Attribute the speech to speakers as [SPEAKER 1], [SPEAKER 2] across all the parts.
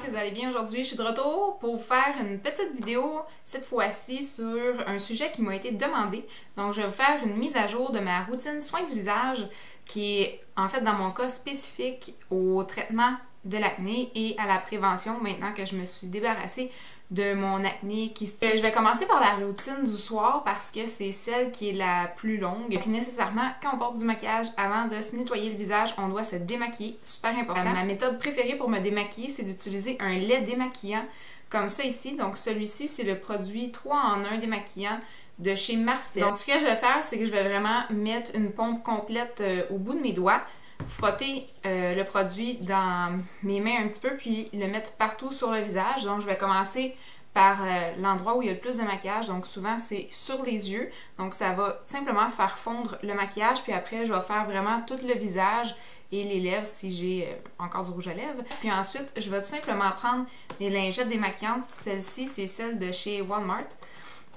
[SPEAKER 1] que vous allez bien aujourd'hui. Je suis de retour pour vous faire une petite vidéo, cette fois-ci sur un sujet qui m'a été demandé. Donc, je vais vous faire une mise à jour de ma routine soins du visage qui est en fait dans mon cas spécifique au traitement de l'acné et à la prévention maintenant que je me suis débarrassée de mon acné qui se... Je vais commencer par la routine du soir parce que c'est celle qui est la plus longue. Donc nécessairement, quand on porte du maquillage, avant de se nettoyer le visage, on doit se démaquiller. Super important. Ma méthode préférée pour me démaquiller, c'est d'utiliser un lait démaquillant comme ça ici. Donc celui-ci, c'est le produit 3 en 1 démaquillant de chez Marcel. Donc ce que je vais faire, c'est que je vais vraiment mettre une pompe complète au bout de mes doigts, frotter le produit dans mes mains un petit peu, puis le mettre partout sur le visage. Donc je vais commencer par l'endroit où il y a le plus de maquillage, donc souvent c'est sur les yeux. Donc ça va simplement faire fondre le maquillage, puis après je vais faire vraiment tout le visage et les lèvres si j'ai encore du rouge à lèvres. Puis ensuite, je vais tout simplement prendre les lingettes démaquillantes. Celle-ci, c'est celle de chez Walmart.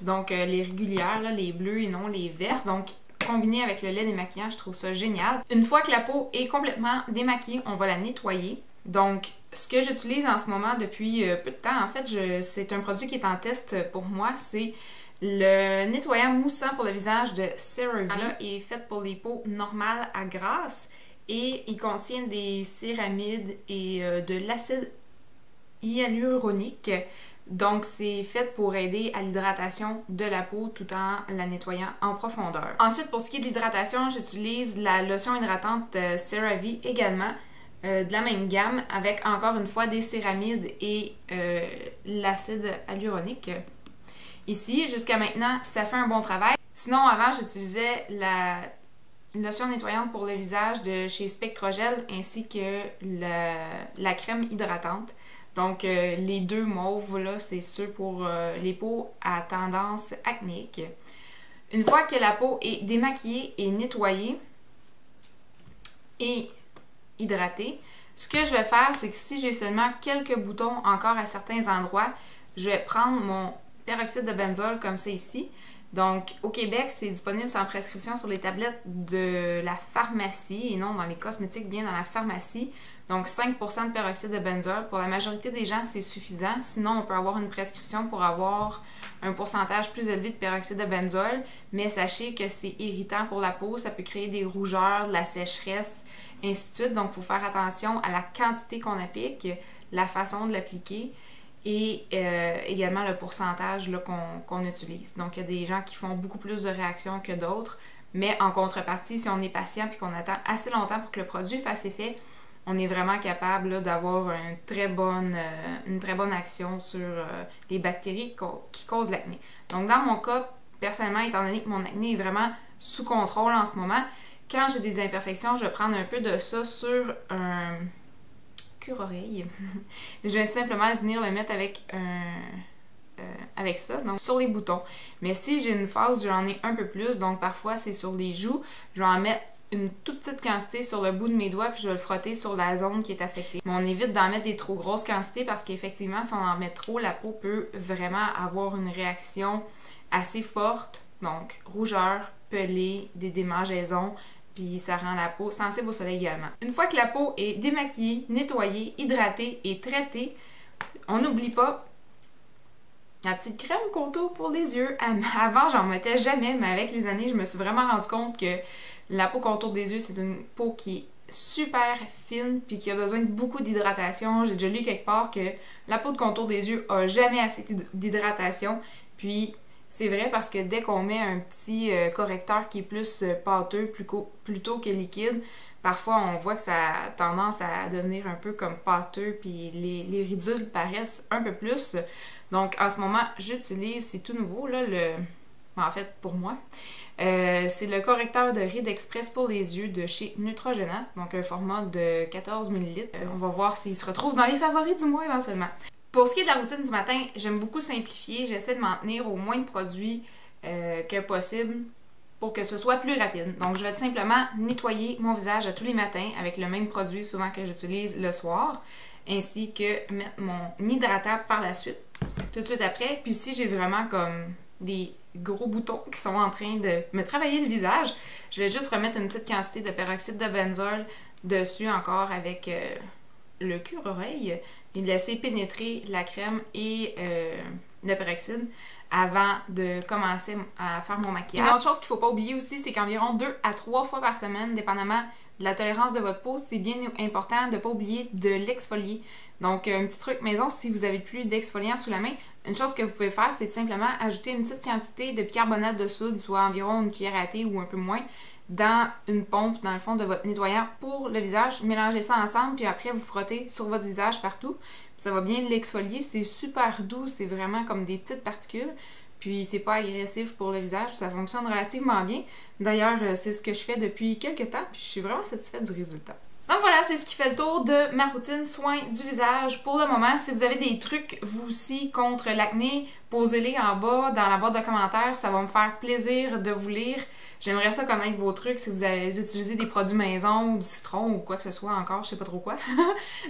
[SPEAKER 1] Donc les régulières, là, les bleues et non les vertes. Donc combiné avec le lait démaquillant, je trouve ça génial. Une fois que la peau est complètement démaquillée, on va la nettoyer. Donc, ce que j'utilise en ce moment depuis peu de temps, en fait, c'est un produit qui est en test pour moi, c'est le nettoyant moussant pour le visage de CeraVe. Là, il est fait pour les peaux normales à grasse et il contient des céramides et de l'acide hyaluronique. Donc, c'est fait pour aider à l'hydratation de la peau tout en la nettoyant en profondeur. Ensuite, pour ce qui est de l'hydratation, j'utilise la lotion hydratante CeraVe également, de la même gamme, avec encore une fois des céramides et l'acide hyaluronique. Ici, jusqu'à maintenant, ça fait un bon travail. Sinon, avant, j'utilisais la lotion nettoyante pour le visage de chez Spectrogel ainsi que la crème hydratante. Donc, les deux mauves, là, c'est ceux pour les peaux à tendance acnéique. Une fois que la peau est démaquillée et nettoyée et hydratée, ce que je vais faire, c'est que si j'ai seulement quelques boutons encore à certains endroits, je vais prendre mon peroxyde de benzol comme ça ici. Donc, au Québec, c'est disponible sans prescription sur les tablettes de la pharmacie et non dans les cosmétiques, bien dans la pharmacie. Donc, 5% de peroxyde de benzol. Pour la majorité des gens, c'est suffisant. Sinon, on peut avoir une prescription pour avoir un pourcentage plus élevé de peroxyde de benzol. Mais sachez que c'est irritant pour la peau. Ça peut créer des rougeurs, de la sécheresse, ainsi de suite. Donc, il faut faire attention à la quantité qu'on applique, la façon de l'appliquer et également le pourcentage qu'on utilise. Donc, il y a des gens qui font beaucoup plus de réactions que d'autres. Mais en contrepartie, si on est patient et qu'on attend assez longtemps pour que le produit fasse effet, on est vraiment capable d'avoir une très bonne action sur les bactéries qui causent l'acné. Donc, dans mon cas, personnellement, étant donné que mon acné est vraiment sous contrôle en ce moment, quand j'ai des imperfections, je vais prendre un peu de ça sur un cure-oreille. Je vais tout simplement venir le mettre avec avec ça, donc sur les boutons. Mais si j'ai une phase où j'en ai un peu plus, donc parfois c'est sur les joues, je vais en mettre une toute petite quantité sur le bout de mes doigts puis je vais le frotter sur la zone qui est affectée. Mais on évite d'en mettre des trop grosses quantités parce qu'effectivement, si on en met trop, la peau peut vraiment avoir une réaction assez forte. Donc, rougeur, pelée, des démangeaisons, puis ça rend la peau sensible au soleil également. Une fois que la peau est démaquillée, nettoyée, hydratée et traitée, on n'oublie pas la petite crème contour pour les yeux. Avant, j'en mettais jamais, mais avec les années, je me suis vraiment rendu compte que la peau contour des yeux, c'est une peau qui est super fine puis qui a besoin de beaucoup d'hydratation. J'ai déjà lu quelque part que la peau de contour des yeux a jamais assez d'hydratation. Puis c'est vrai parce que dès qu'on met un petit correcteur qui est plus pâteux plutôt que liquide, parfois on voit que ça a tendance à devenir un peu comme pâteux puis les ridules paraissent un peu plus. Donc en ce moment, j'utilise, c'est tout nouveau, là, en fait pour moi, c'est le correcteur de rides express pour les yeux de chez Neutrogena, donc un format de 14 ml. On va voir s'il se retrouve dans les favoris du mois éventuellement. Pour ce qui est de la routine du matin, j'aime beaucoup simplifier, j'essaie de m'en tenir au moins de produits que possible pour que ce soit plus rapide. Donc je vais tout simplement nettoyer mon visage à tous les matins avec le même produit souvent que j'utilise le soir, ainsi que mettre mon hydratant par la suite, tout de suite après. Puis si j'ai vraiment comme des gros boutons qui sont en train de me travailler le visage, je vais juste remettre une petite quantité de peroxyde de benzol dessus encore avec le cure-oreille. et laisser pénétrer la crème et le peroxyde avant de commencer à faire mon maquillage. Une autre chose qu'il ne faut pas oublier aussi, c'est qu'environ 2 à 3 fois par semaine, dépendamment de la tolérance de votre peau, c'est bien important de ne pas oublier de l'exfolier. Donc, un petit truc maison, si vous n'avez plus d'exfoliant sous la main, une chose que vous pouvez faire, c'est tout simplement ajouter une petite quantité de bicarbonate de soude, soit environ une cuillère à thé ou un peu moins, dans une pompe, dans le fond de votre nettoyant pour le visage. Mélangez ça ensemble, puis après, vous frottez sur votre visage partout. Puis ça va bien l'exfolier. C'est super doux, c'est vraiment comme des petites particules. Puis c'est pas agressif pour le visage, ça fonctionne relativement bien. D'ailleurs, c'est ce que je fais depuis quelques temps, puis je suis vraiment satisfaite du résultat. Donc voilà, c'est ce qui fait le tour de ma routine soins du visage pour le moment. Si vous avez des trucs, vous aussi, contre l'acné, posez-les en bas dans la boîte de commentaires. Ça va me faire plaisir de vous lire. J'aimerais ça connaître vos trucs, si vous avez utilisé des produits maison, ou du citron, ou quoi que ce soit encore, je sais pas trop quoi.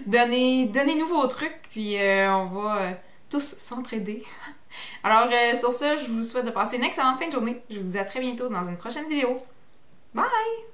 [SPEAKER 1] Donnez-nous vos trucs, puis on va tous s'entraider. Alors, sur ce, je vous souhaite de passer une excellente fin de journée. Je vous dis à très bientôt dans une prochaine vidéo. Bye!